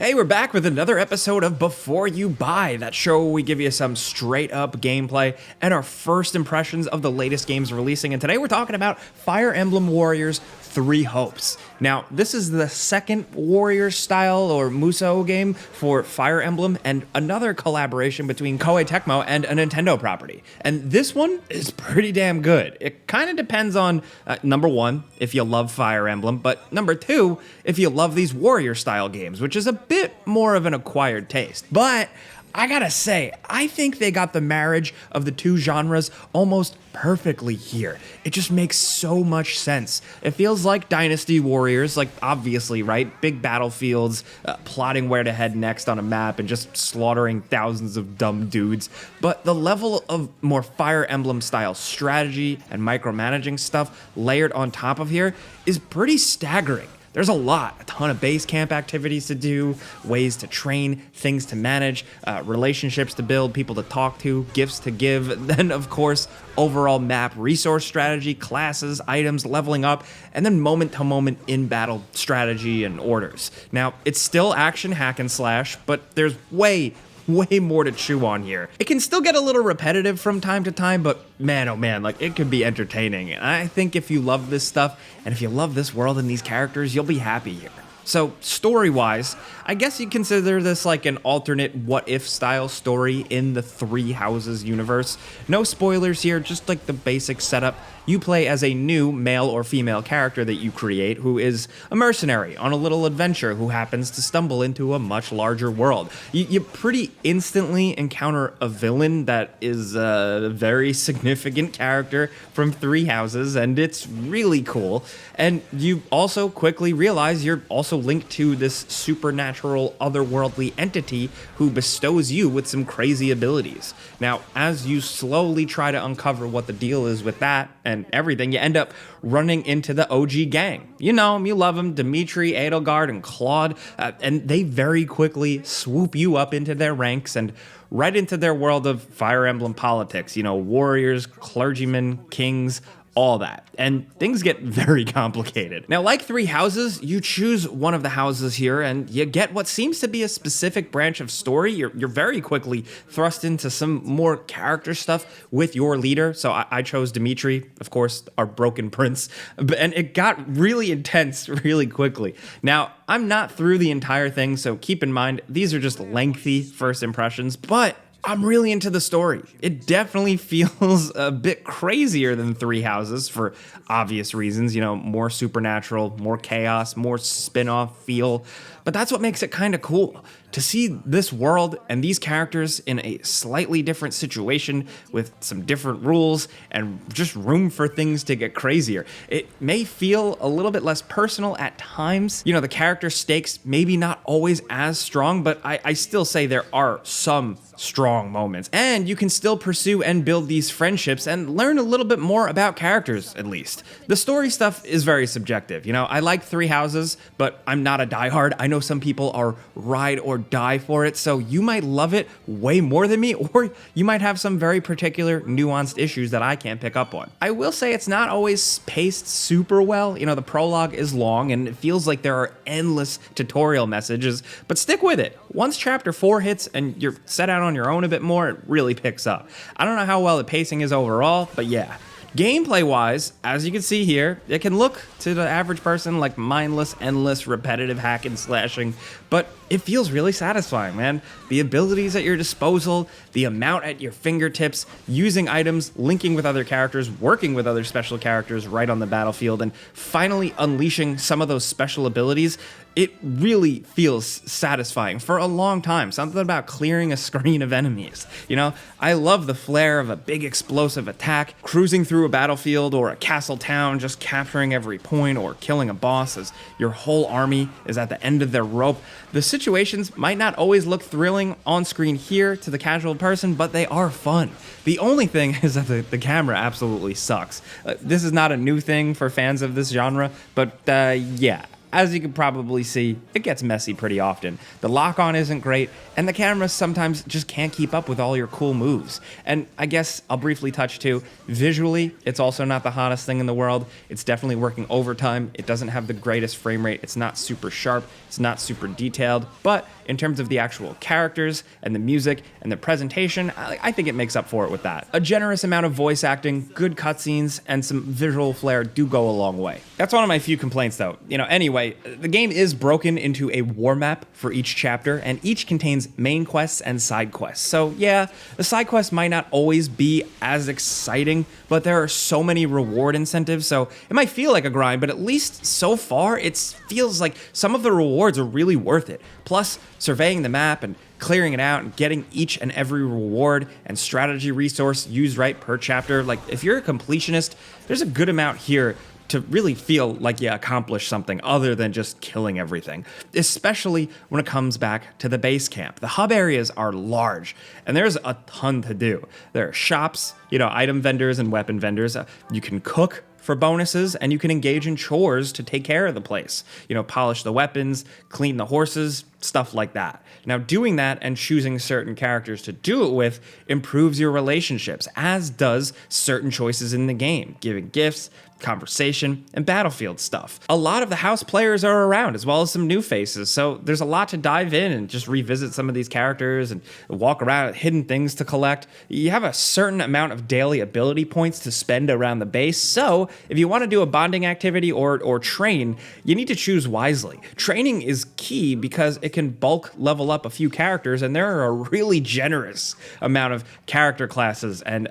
Hey, we're back with another episode of Before You Buy, that show where we give you some straight up gameplay and our first impressions of the latest games releasing. And today we're talking about Fire Emblem Warriors 3 Hopes. Now, this is the second Warriors style or Musou game for Fire Emblem and another collaboration between Koei Tecmo and a Nintendo property. And this one is pretty damn good. It kind of depends on, number one, if you love Fire Emblem, but number two, if you love these Warrior style games, which is a bit more of an acquired taste. But I gotta say, I think they got the marriage of the two genres almost perfectly here. It just makes so much sense. It feels like Dynasty Warriors, like obviously, right? Big battlefields, plotting where to head next on a map and just slaughtering thousands of dumb dudes. But the level of more Fire Emblem style strategy and micromanaging stuff layered on top of here is pretty staggering. There's a ton of base camp activities to do, ways to train, things to manage, relationships to build, people to talk to, gifts to give, then of course, overall map resource strategy, classes, items, leveling up, and then moment-to-moment in-battle strategy and orders. Now, it's still action hack and slash, but there's way more to chew on here. It can still get a little repetitive from time to time, but man, oh man, like it could be entertaining. And I think if you love this stuff, and if you love this world and these characters, you'll be happy here. So story-wise, I guess you consider this like an alternate what-if style story in the Three Houses universe. No spoilers here, just like the basic setup. You play as a new male or female character that you create who is a mercenary on a little adventure who happens to stumble into a much larger world. You pretty instantly encounter a villain that is a very significant character from Three Houses, and it's really cool. And you also quickly realize you're also linked to this supernatural, otherworldly entity who bestows you with some crazy abilities. Now, as you slowly try to uncover what the deal is with that and everything, you end up running into the OG gang. You know them, you love them, Dimitri, Edelgard, and Claude, and they very quickly swoop you up into their ranks and right into their world of Fire Emblem politics. You know, warriors, clergymen, kings, all that. And things get very complicated. Now, like Three Houses, you choose one of the houses here and you get what seems to be a specific branch of story. You're very quickly thrust into some more character stuff with your leader. So I chose Dimitri, of course, our broken prince, and it got really intense really quickly. Now, I'm not through the entire thing, so keep in mind, these are just lengthy first impressions, but I'm really into the story. It definitely feels a bit crazier than Three Houses for obvious reasons, you know, more supernatural, more chaos, more spin-off feel. But that's what makes it kind of cool, to see this world and these characters in a slightly different situation with some different rules and just room for things to get crazier. It may feel a little bit less personal at times. You know, the character stakes maybe not always as strong, but I still say there are some strong moments. And you can still pursue and build these friendships and learn a little bit more about characters, at least. The story stuff is very subjective. You know, I like Three Houses, but I'm not a diehard. I know some people are ride or die for it, so you might love it way more than me, or you might have some very particular nuanced issues that I can't pick up on. I will say it's not always paced super well. You know, the prologue is long and it feels like there are endless tutorial messages, but stick with it. Once chapter 4 hits and you're set out on your own a bit more, it really picks up. I don't know how well the pacing is overall, but yeah. Gameplay-wise, as you can see here, it can look to the average person like mindless, endless, repetitive hack and slashing, but it feels really satisfying, man. The abilities at your disposal, the amount at your fingertips, using items, linking with other characters, working with other special characters right on the battlefield, and finally unleashing some of those special abilities, it really feels satisfying for a long time. Something about clearing a screen of enemies. You know, I love the flair of a big explosive attack, cruising through a battlefield or a castle town, just capturing every point or killing a boss as your whole army is at the end of their rope. The situations might not always look thrilling on screen here to the casual person, but they are fun. The only thing is that the camera absolutely sucks. This is not a new thing for fans of this genre, but yeah. as you can probably see, it gets messy pretty often. The lock-on isn't great, and the camera sometimes just can't keep up with all your cool moves. And I guess I'll briefly touch too, visually, it's also not the hottest thing in the world. It's definitely working overtime. It doesn't have the greatest frame rate. It's not super sharp. It's not super detailed. But in terms of the actual characters and the music and the presentation, I think it makes up for it with that. A generous amount of voice acting, good cutscenes, and some visual flair do go a long way. That's one of my few complaints though. Anyway, the game is broken into a war map for each chapter, and each contains main quests and side quests. So yeah, the side quests might not always be as exciting, but there are so many reward incentives, so it might feel like a grind, but at least so far, it feels like some of the rewards are really worth it. Plus, surveying the map and clearing it out and getting each and every reward and strategy resource used right per chapter. Like, if you're a completionist, there's a good amount here to really feel like you accomplished something other than just killing everything, especially when it comes back to the base camp. The hub areas are large, and there's a ton to do. There are shops, item vendors and weapon vendors. You can cook for bonuses, and you can engage in chores to take care of the place. Polish the weapons, clean the horses, stuff like that. Now, doing that and choosing certain characters to do it with improves your relationships, as does certain choices in the game, giving gifts, conversation, and battlefield stuff. A lot of the house players are around, as well as some new faces, so there's a lot to dive in and just revisit some of these characters and walk around, hidden things to collect. You have a certain amount of daily ability points to spend around the base, so if you want to do a bonding activity or train, you need to choose wisely. Training is key because it can bulk level up a few characters, and there are a really generous amount of character classes and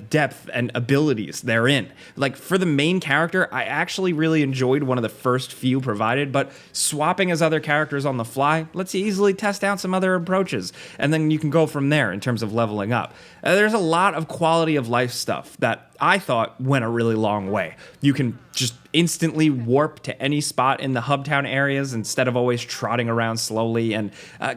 depth and abilities therein. Like, for the main character, I actually really enjoyed one of the first few provided, but swapping as other characters on the fly lets you easily test out some other approaches, and then you can go from there in terms of leveling up. There's a lot of quality of life stuff that I thought went a really long way. You can just instantly warp to any spot in the hubtown areas instead of always trotting around slowly, and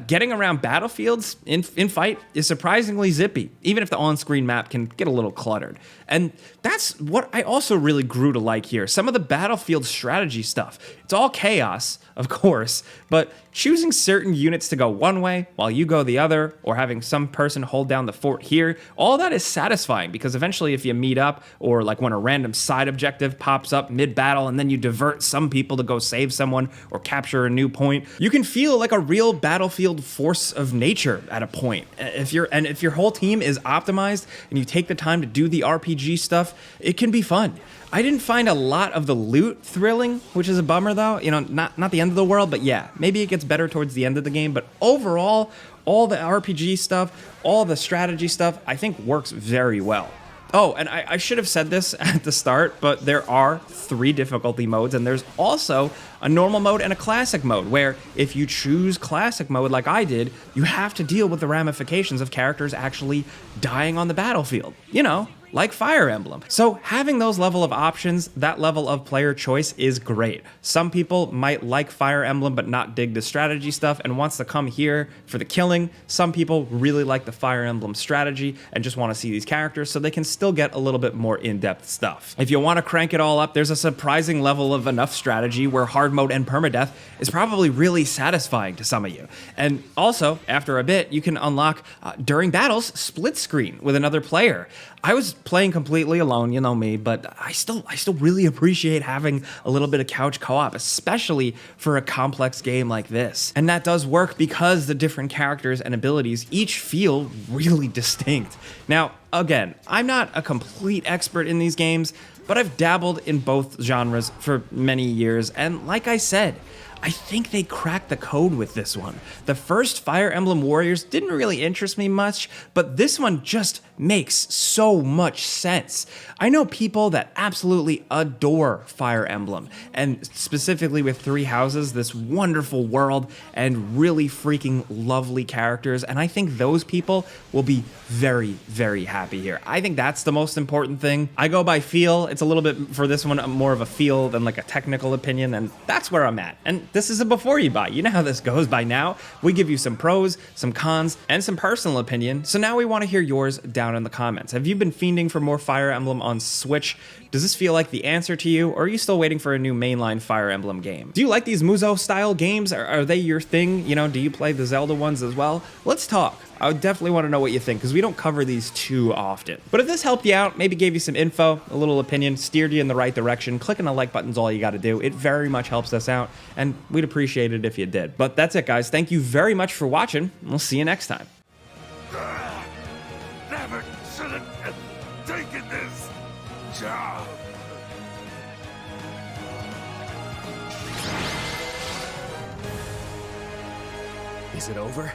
getting around battlefields in fight is surprisingly zippy, even if the on-screen map can get a little cluttered. And that's what I also really grew to like here. Some of the battlefield strategy stuff. It's all chaos, of course, but choosing certain units to go one way while you go the other, or having some person hold down the fort here, all that is satisfying, because eventually if you meet up, or like when a random side objective pops up mid-battle and then you divert some people to go save someone or capture a new point, you can feel like a real battlefield force of nature at a point. If your whole team is optimized and you take the time to do the RPG stuff, it can be fun. I didn't find a lot of the loot thrilling, which is a bummer though. Not the end of the world, but yeah, maybe it gets better towards the end of the game. But overall, all the RPG stuff, all the strategy stuff, I think works very well. Oh, and I should have said this at the start, but there are 3 difficulty modes, and there's also a normal mode and a classic mode, where if you choose classic mode like I did, you have to deal with the ramifications of characters actually dying on the battlefield. Like Fire Emblem. So having those level of options, that level of player choice is great. Some people might like Fire Emblem but not dig the strategy stuff and wants to come here for the killing. Some people really like the Fire Emblem strategy and just want to see these characters so they can still get a little bit more in-depth stuff. If you want to crank it all up, there's a surprising level of enough strategy where hard mode and permadeath is probably really satisfying to some of you. And also, after a bit, you can unlock, during battles, split screen with another player. I was playing completely alone, you know me, but I still really appreciate having a little bit of couch co-op, especially for a complex game like this. And that does work because the different characters and abilities each feel really distinct. Now, again, I'm not a complete expert in these games, but I've dabbled in both genres for many years, and like I said, I think they cracked the code with this one. The first Fire Emblem Warriors didn't really interest me much, but this one just makes so much sense. I know people that absolutely adore Fire Emblem, and specifically with 3 houses, this wonderful world, and really freaking lovely characters, and I think those people will be very, very happy here. I think that's the most important thing. I go by feel. It's a little bit, for this one, more of a feel than like a technical opinion, and that's where I'm at. And this is a before you buy. You know how this goes by now. We give you some pros, some cons, and some personal opinion. So now we want to hear yours down in the comments. Have you been fiending for more Fire Emblem on Switch? Does this feel like the answer to you, or are you still waiting for a new mainline Fire Emblem game? Do you like these Musou style games? Are they your thing? You know, do you play the Zelda ones as well? Let's talk. I would definitely want to know what you think, because we don't cover these too often. But if this helped you out, maybe gave you some info, a little opinion, steered you in the right direction, clicking the like button's all you got to do. It very much helps us out, and we'd appreciate it if you did. But that's it, guys. Thank you very much for watching. We'll see you next time. Never should have taken this job. Is it over?